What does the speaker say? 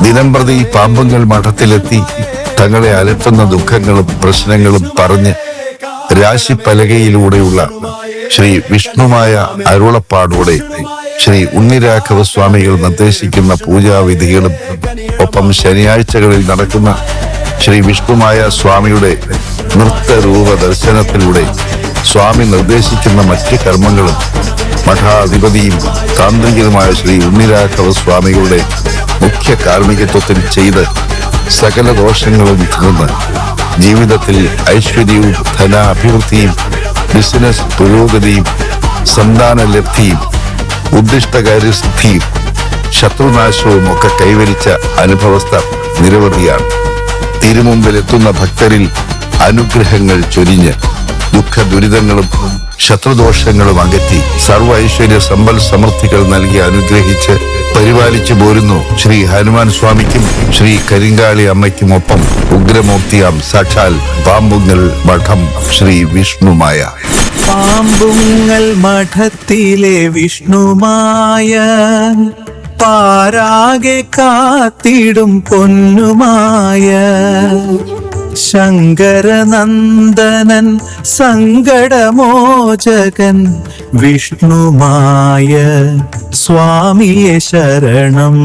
ദിനംപ്രതി പാമ്പുങ്ങൾ മഠത്തിലെത്തി തങ്ങളെ അലട്ടുന്ന ദുഃഖങ്ങളും പ്രശ്നങ്ങളും പറഞ്ഞ് രാശിപ്പലകയിലൂടെയുള്ള ശ്രീ വിഷ്ണുമായ അരുളപ്പാടോടെ ശ്രീ ഉണ്ണിരാഘവ സ്വാമികൾ നിർദ്ദേശിക്കുന്ന പൂജാവിധികളും ഒപ്പം ശനിയാഴ്ചകളിൽ നടക്കുന്ന ശ്രീ വിഷ്ണുമായ സ്വാമിയുടെ നൃത്തരൂപ ദർശനത്തിലൂടെ സ്വാമി നിർദ്ദേശിക്കുന്ന മറ്റ് കർമ്മങ്ങളും മഠാധിപതിയും താന്ത്രികനുമായ ശ്രീ ഉണ്ണിരാഘവ സ്വാമികളുടെ മുഖ്യ കാർമ്മികത്വത്തിൽ ചെയ്ത് സകല ദോഷങ്ങളും നിന്ന് ജീവിതത്തിൽ ഐശ്വര്യവും ധനാഭിവൃദ്ധിയും ബിസിനസ് പുരോഗതിയും സന്താന ലബ്ധിയും ഉദ്ദിഷ്ടകാര്യസിദ്ധിയും ശത്രുനാശവും ഒക്കെ കൈവരിച്ച അനുഭവസ്ഥ നിരവധിയാണ്. തിരുമുമ്പിലെത്തുന്ന ഭക്തരിൽ അനുഗ്രഹങ്ങൾ ചൊരിഞ്ഞ് ദുഃഖ ദുരിതങ്ങളും ശത്രുദോഷങ്ങളും അകറ്റി സർവ്വ ഐശ്വര്യ സമ്പൽ സമൃദ്ധികൾ നൽകി അനുഗ്രഹിച്ച് പരിപാലിച്ചു പോരുന്നു ശ്രീ ഹനുമാൻ സ്വാമിക്കും ശ്രീ കരിങ്കാളി അമ്മയ്ക്കുമൊപ്പം ഉഗ്രമൂർത്തിയാം സാക്ഷാൽ പാമ്പുങ്ങൽ മഠം ശ്രീ വിഷ്ണുമായ. പാമ്പുങ്ങൽ മഠത്തിലെ വിഷ്ണുമായ പാരാകെ കാത്തിടും പൊന്നുമായ ശങ്കരനന്ദനൻ സങ്കടമോചകൻ വിഷ്ണുമായ സ്വാമിയെ ശരണം.